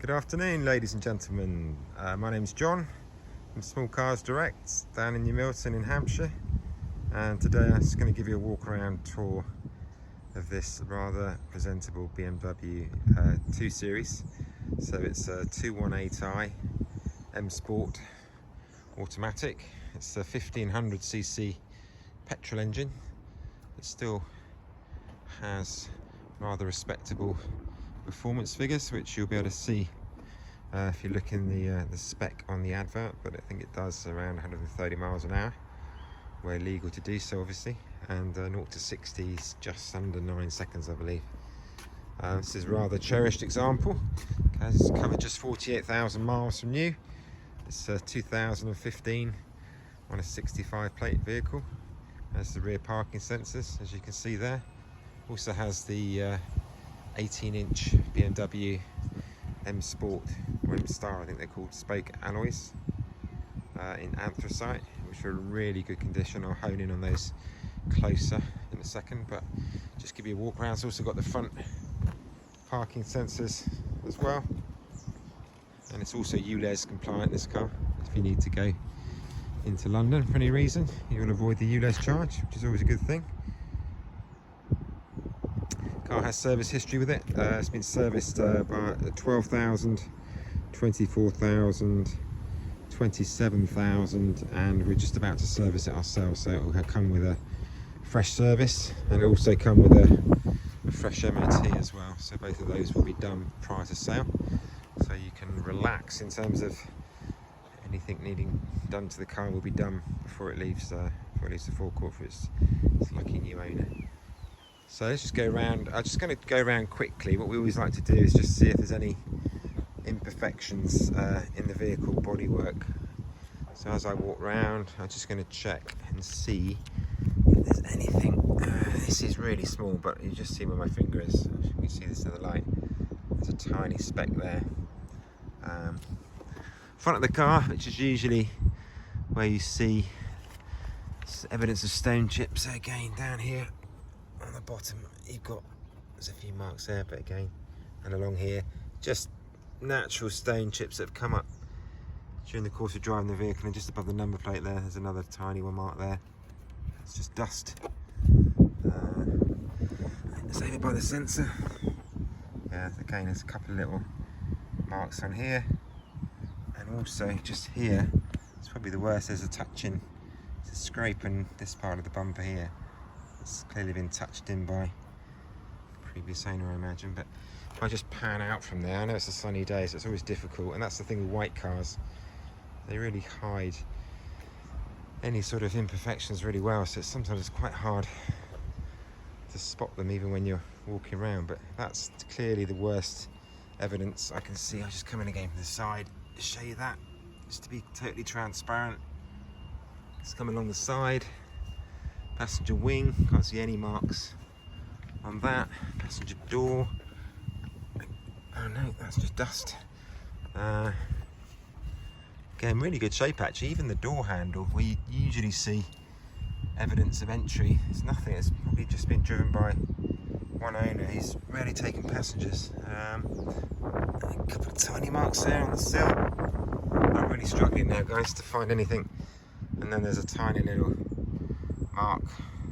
Good afternoon, ladies and gentlemen. My name's John from Small Cars Direct down in New Milton in Hampshire, and today I'm just going to give you a walk around tour of this rather presentable BMW 2 Series. So it's a 218i M Sport automatic. It's a 1500cc petrol engine that still has rather respectable performance figures, which you'll be able to see if you look in the spec on the advert, but I think it does around 130 miles an hour where legal to do so, obviously, and 0 to 60 is just under 9 seconds, I believe. This is a rather cherished example because it's covered just 48,000 miles from new. It's 2015 on a 65 plate vehicle. Has the rear parking sensors, as you can see there. Also has the 18-inch BMW M Sport, or M Star I think they're called, spoke alloys in anthracite, which are in really good condition. I'll hone in on those closer in a second, but just give you a walk around. It's also got the front parking sensors as well, and it's also ULEZ compliant, this car. If you need to go into London for any reason, you will avoid the ULEZ charge, which is always a good thing. Car has service history with it. It's been serviced by 12,000, 24,000, 27,000, and we're just about to service it ourselves, so it will come with a fresh service, and it also come with a fresh MOT as well. So both of those will be done prior to sale, so you can relax in terms of anything needing done to the car will be done before it leaves the forecourt for its lucky new owner. So let's just go around. I'm just going to go around quickly. What we always like to do is just see if there's any imperfections in the vehicle bodywork. So as I walk around, I'm just going to check and see if there's anything. This is really small, but you just see where my finger is. You can see this in the light. There's a tiny speck there. Front of the car, which is usually where you see evidence of stone chips. Again, down here on the bottom there's a few marks there, but again, and along here, just natural stone chips that have come up during the course of driving the vehicle, and just above the number plate there's another tiny one mark there. It's just dust. It's over by the sensor. Yeah, again, there's a couple of little marks on here, and also just here, it's probably the worst. There's a scrape in this part of the bumper here. It's clearly been touched in by the previous owner, I imagine. But if I just pan out from there, I know it's a sunny day, so it's always difficult, and that's the thing with white cars. They really hide any sort of imperfections really well, so sometimes it's quite hard to spot them even when you're walking around. But that's clearly the worst evidence I can see. I'll just come in again from the side to show you that, just to be totally transparent. It's come along the side. Passenger wing, can't see any marks on that. Passenger door, oh no, that's just dust. Again, really good shape actually. Even the door handle, where you usually see evidence of entry, it's nothing. It's probably just been driven by one owner. He's rarely taken passengers. A couple of tiny marks there on the sill. I'm really struggling now, guys, to find anything. And then there's a tiny little mark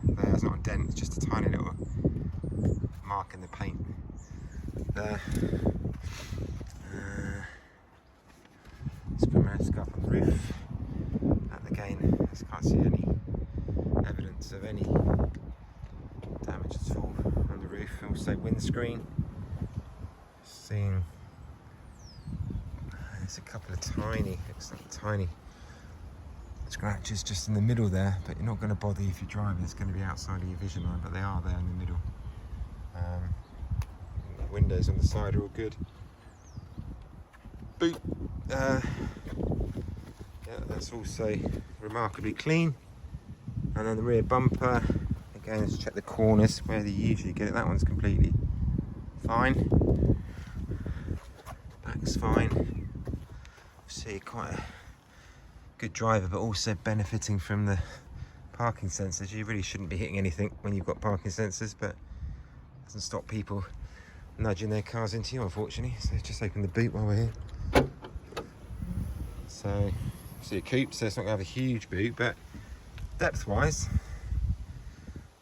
there. It's not a dent, it's just a tiny little mark in the paint there. Let's come around, just go up on the roof. And again, I just can't see any evidence of any damage at all on the roof. Also windscreen, seeing there's a couple of looks like tiny scratches just in the middle there, but you're not going to bother if you're driving. It's going to be outside of your vision line, but they are there in the middle. The windows on the side are all good. Boot, yeah, that's also remarkably clean. And then the rear bumper, again, let's check the corners where they usually get it. That one's completely fine. Back's fine. See, quite a good driver, but also benefiting from the parking sensors. You really shouldn't be hitting anything when you've got parking sensors, but it doesn't stop people nudging their cars into you, unfortunately. So just open the boot while we're here. So, see a coupe, so it's not going to have a huge boot, but depth-wise,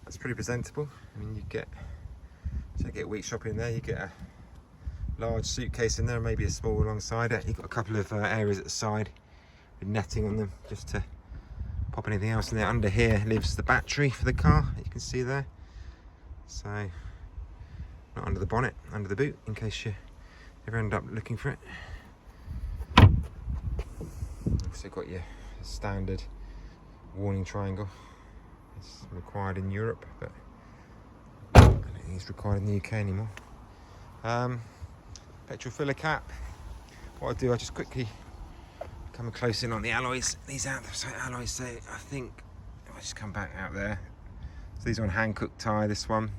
that's pretty presentable. I mean, you get a week shopping in there, you get a large suitcase in there, maybe a small alongside it. You've got a couple of areas at the side with netting on them, just to pop anything else in there. Under here lives the battery for the car, you can see there. So, not under the bonnet, under the boot, in case you ever end up looking for it. Also got your standard warning triangle. It's required in Europe, but I don't think it's required in the UK anymore. Petrol filler cap. What I'll do, I'll just quickly come close in on the alloys. These alloys say, I think, I'll just come back out there. So these are on Hankook tyre, this one.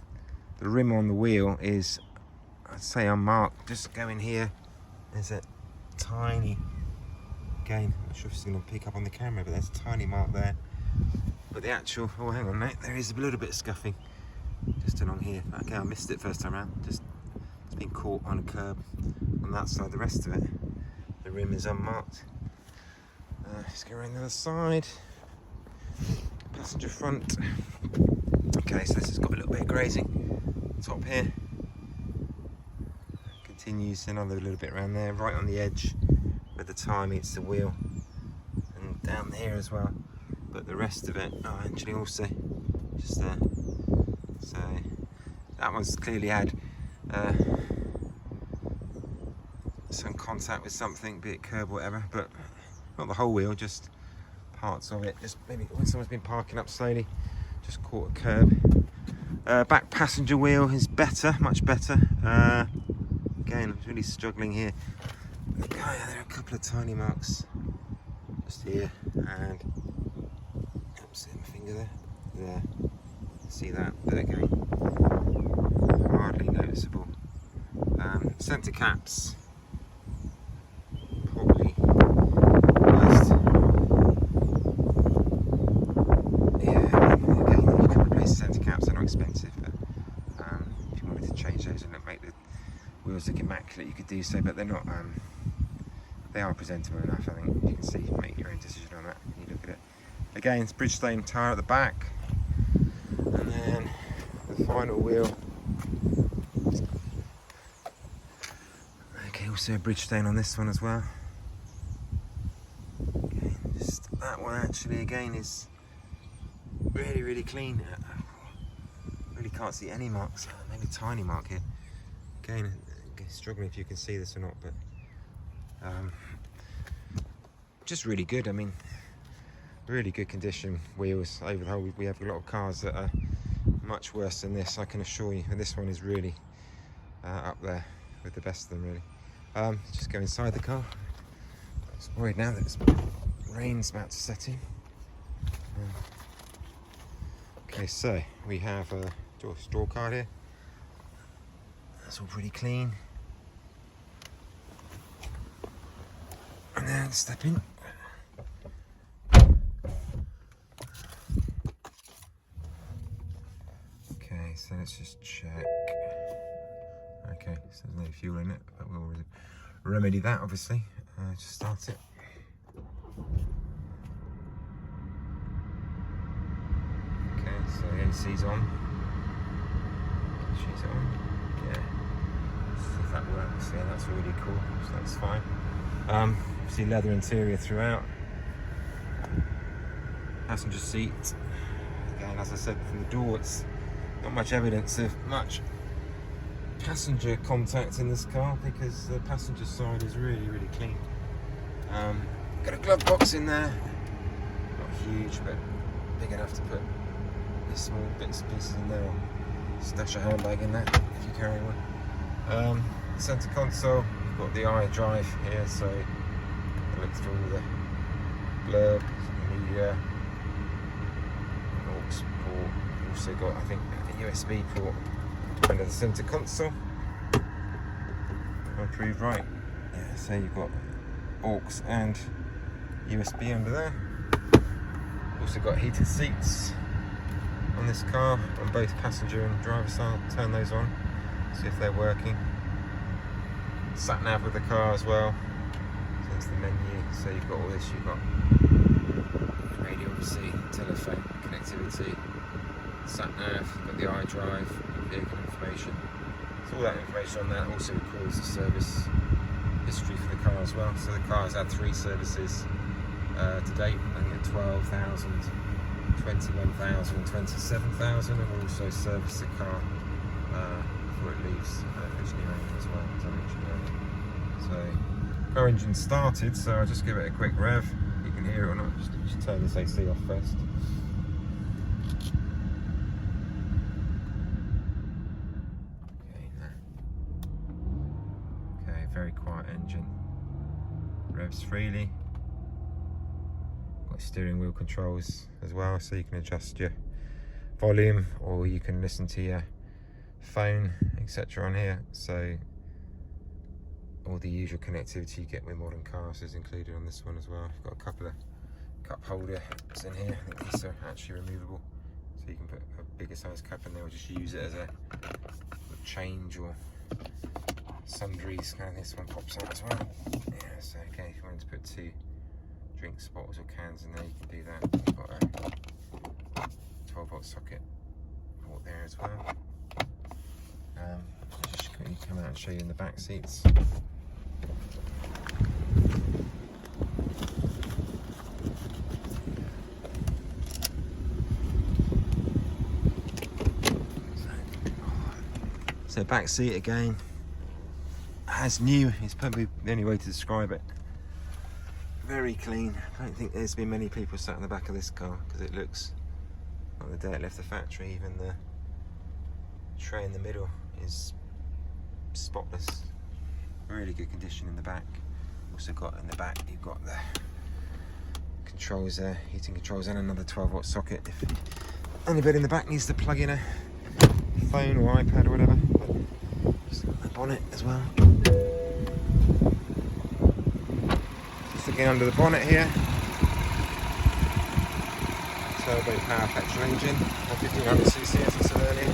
The rim on the wheel is, I'd say, unmarked. Just go in here, there's a tiny, again, I'm not sure if it's going to pick up on the camera, but there's a tiny mark there. But the actual, oh hang on mate, there is a little bit of scuffing just along here. Okay, I missed it first time around, just it's been caught on a curb on that side. The rest of it, the rim is unmarked. Let's go around the other side. Passenger front. Okay, so this has got a little bit of grazing. Top here. Continues another little bit around there, right on the edge where the tyre meets the wheel. And down here as well. But the rest of it, oh, actually also just there. So that one's clearly had some contact with something, be it curb or whatever, but not the whole wheel, just parts of it. Just maybe when someone's been parking up slowly, just caught a curb. Back passenger wheel is better, much better. Again, I'm really struggling here. Oh yeah, there are a couple of tiny marks just here, and oops, my finger there. There, see that? But again, hardly noticeable. Centre caps, probably worst. Yeah, I mean, again, you can replace centre caps, they're not expensive, but if you wanted to change those and make the wheels look immaculate, you could do so, but they're not, they are presentable enough, I think. You can see, make your own decision on that when you look at it. Again, it's Bridgestone tyre at the back, and then the final wheel. Okay, also a Bridgestone on this one as well. Okay, just that one actually again is really, really clean. Really can't see any marks. Maybe a tiny mark here. Again, struggling if you can see this or not, but just really good. I mean, really good condition wheels over the whole. We have a lot of cars that are much worse than this, I can assure you, and this one is really up there with the best of them, really. Just go inside the car. I was worried now that rain's about to set in. Okay, so we have a straw card here. That's all pretty clean. And then step in. Okay, so let's just check. Okay, so there's no fuel in it, but we'll remedy that obviously. Just start it. Okay, so the AC's on. She's on. Yeah. Let's see if that works. Yeah, that's really cool. So that's fine. See leather interior throughout. Passenger seat. Again, as I said from the door, it's not much evidence of much passenger contact in this car because the passenger side is really, really clean. Got a glove box in there. Not huge, but big enough to put these small bits and pieces in there, or stash a handbag in there if you carry one. Centre console, you've got the iDrive here, so look through the blurb, media, aux port. You've also got, I think, a USB port under the centre console. I proved right. Yeah, so you've got aux and USB under there. Also got heated seats on this car on both passenger and driver side. Turn those on, see if they're working. sat nav with the car as well. So that's the menu. So you've got all this. You've got radio, obviously, telephone connectivity, sat nav. You've got the iDrive, vehicle information. So all that information on that also records the service history for the car as well. So the car has had 3 services to date. I think at 12,000, 21,000 and 27,000, and we'll also service the car before it leaves its new owner as well, as I mentioned earlier. So car engine started, so I'll just give it a quick rev. You can hear it or not. Just turn this AC off first. Okay, very quiet engine. Revs freely. Got steering wheel controls as well, so you can adjust your volume, or you can listen to your phone, etc. on here. So all the usual connectivity you get with modern cars is included on this one as well. I've got a couple of cup holders in here. I think these are actually removable, so you can put a bigger size cup in there, or just use it as a change or sundries. Kind of, this one pops out as well. Yeah, so okay, if you wanted to put 2 drinks bottles or cans in there, you can do that. You've got a 12-volt socket port there as well. Just quickly come out and show you in the back seats. So back seat again, as new, is probably the only way to describe it. Very clean. I don't think there's been many people sat in the back of this car, because it looks like the day it left the factory. Even the tray in the middle is spotless. Really good condition in the back. Also got in the back, you've got the controls there, heating controls, and another 12-volt socket if anybody in the back needs to plug in a phone or iPad or whatever. Just got the bonnet as well. Just looking under the bonnet here. Turbo power petrol engine, 1500cc as I said earlier.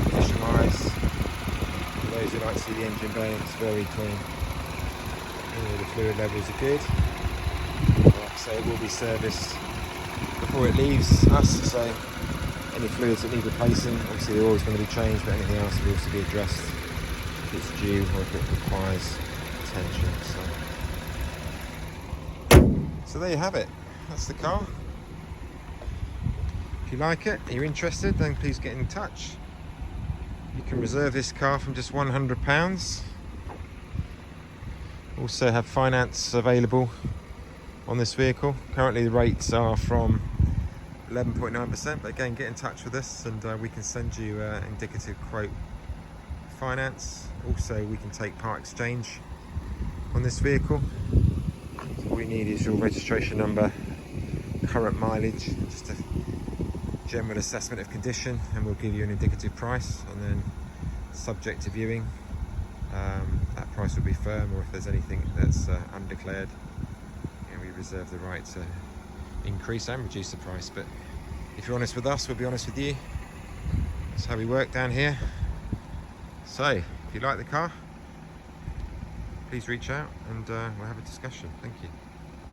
Condition wise, for those who like to see the engine bay, it's very clean. All the fluid levels are good. Like I say, it will be serviced before it leaves us, so any fluids that need replacing, obviously they're always going to be changed, but anything else will also be addressed if it's due or if it requires attention. So there you have it. That's the car. If you like it, you're interested, then please get in touch. You can reserve this car from just £100. Also have finance available on this vehicle. Currently the rates are from 11.9%, but again, get in touch with us and we can send you an indicative quote for finance. Also, we can take part exchange on this vehicle. So all you need is your registration number, current mileage, just a general assessment of condition, and we'll give you an indicative price, and then subject to viewing, that price will be firm, or if there's anything that's undeclared, we reserve the right to increase and reduce the price. But if you're honest with us, we'll be honest with you. That's how we work down here. So if you like the car, please reach out and we'll have a discussion. Thank you.